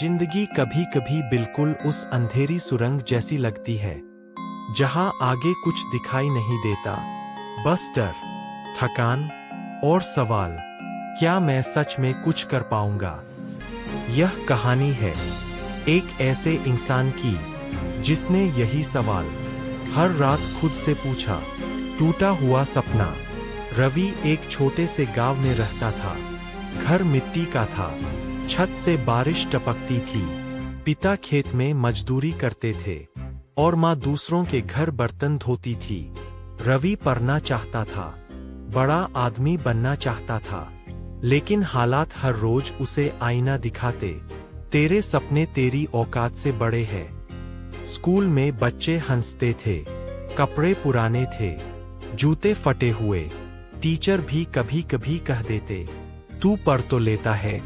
जिंदगी कभी कभी बिल्कुल उस अंधेरी सुरंग जैसी लगती है जहां आगे कुछ दिखाई नहीं देता, बस डर, थकान और सवाल, क्या मैं सच में कुछ कर पाऊंगा। यह कहानी है एक ऐसे इंसान की जिसने यही सवाल हर रात खुद से पूछा। टूटा हुआ सपना। रवि एक छोटे से गांव में रहता था। घर मिट्टी का था, छत से बारिश टपकती थी। पिता खेत में मजदूरी करते थे और माँ दूसरों के घर बर्तन धोती थी। रवि पढ़ना चाहता था, बड़ा आदमी बनना चाहता था, लेकिन हालात हर रोज उसे आईना दिखाते, तेरे सपने तेरी औकात से बड़े हैं। स्कूल में बच्चे हंसते थे, कपड़े पुराने थे, जूते फटे हुए। टीचर भी कभी कभी कह देते, तू पढ़ तो लेता है,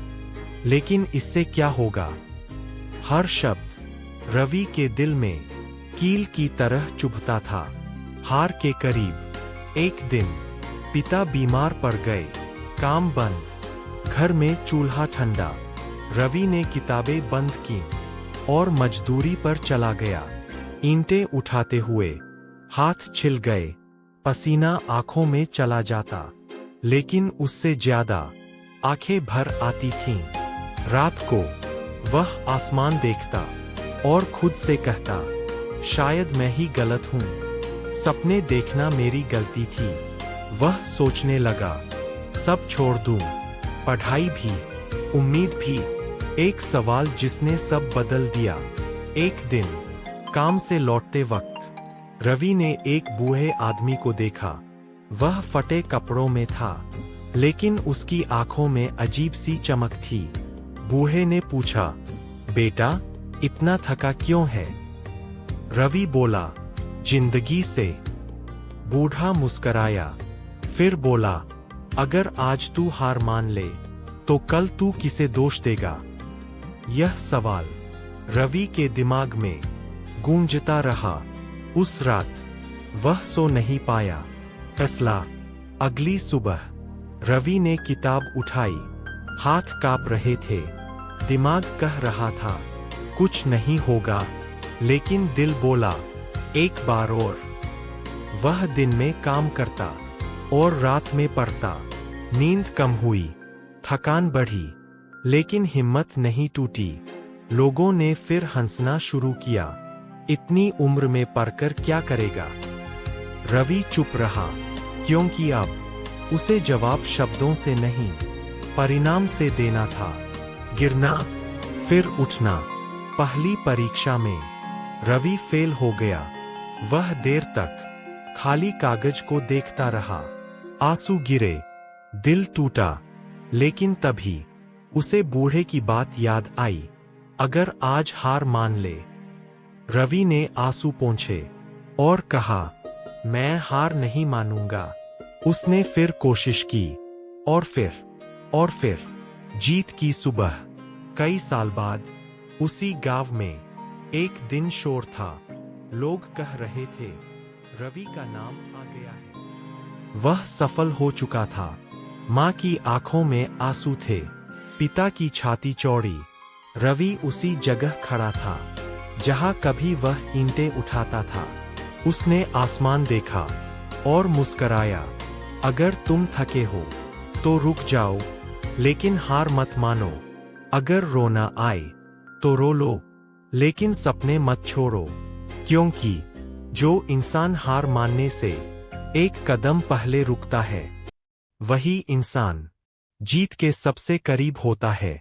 लेकिन इससे क्या होगा। हर शब्द रवि के दिल में कील की तरह चुभता था। हार के करीब एक दिन पिता बीमार पड़ गए, काम बंद, घर में चूल्हा ठंडा। रवि ने किताबें बंद की और मजदूरी पर चला गया। ईंटें उठाते हुए हाथ छिल गए, पसीना आंखों में चला जाता, लेकिन उससे ज्यादा आंखें भर आती थीं। रात को वह आसमान देखता और खुद से कहता, शायद मैं ही गलत हूं, सपने देखना मेरी गलती थी। वह सोचने लगा, सब छोड़ दूं, पढ़ाई भी, उम्मीद भी। एक सवाल जिसने सब बदल दिया। एक दिन काम से लौटते वक्त रवि ने एक बूढ़े आदमी को देखा। वह फटे कपड़ों में था, लेकिन उसकी आंखों में अजीब सी चमक थी। बूढ़े ने पूछा, बेटा इतना थका क्यों है। रवि बोला, जिंदगी से। बूढ़ा मुस्कराया, फिर बोला, अगर आज तू हार मान ले तो कल तू किसे दोष देगा। यह सवाल रवि के दिमाग में गूंजता रहा। उस रात वह सो नहीं पाया। फैसला। अगली सुबह रवि ने किताब उठाई, हाथ कांप रहे थे, दिमाग कह रहा था कुछ नहीं होगा, लेकिन दिल बोला एक बार और। वह दिन में काम करता और रात में पढ़ता। नींद कम हुई, थकान बढ़ी, लेकिन हिम्मत नहीं टूटी। लोगों ने फिर हंसना शुरू किया, इतनी उम्र में पढ़कर क्या करेगा। रवि चुप रहा, क्योंकि अब उसे जवाब शब्दों से नहीं, परिणाम से देना था। गिरना, फिर उठना। पहली परीक्षा में रवि फेल हो गया। वह देर तक खाली कागज को देखता रहा। आंसू गिरे, दिल टूटा, लेकिन तभी उसे बूढ़े की बात याद आई, अगर आज हार मान ले। रवि ने आंसू पोंछे और कहा, मैं हार नहीं मानूंगा। उसने फिर कोशिश की और फिर जीत की सुबह। कई साल बाद उसी गांव में एक दिन शोर था। लोग कह रहे थे, रवि का नाम आ गया है। वह सफल हो चुका था। माँ की आंखों में आंसू थे, पिता की छाती चौड़ी। रवि उसी जगह खड़ा था जहां कभी वह ईंटें उठाता था। उसने आसमान देखा और मुस्कराया, अगर तुम थके हो तो रुक जाओ, लेकिन हार मत मानो। अगर रोना आए तो रो लो, लेकिन सपने मत छोड़ो, क्योंकि जो इंसान हार मानने से एक कदम पहले रुकता है, वही इंसान जीत के सबसे करीब होता है।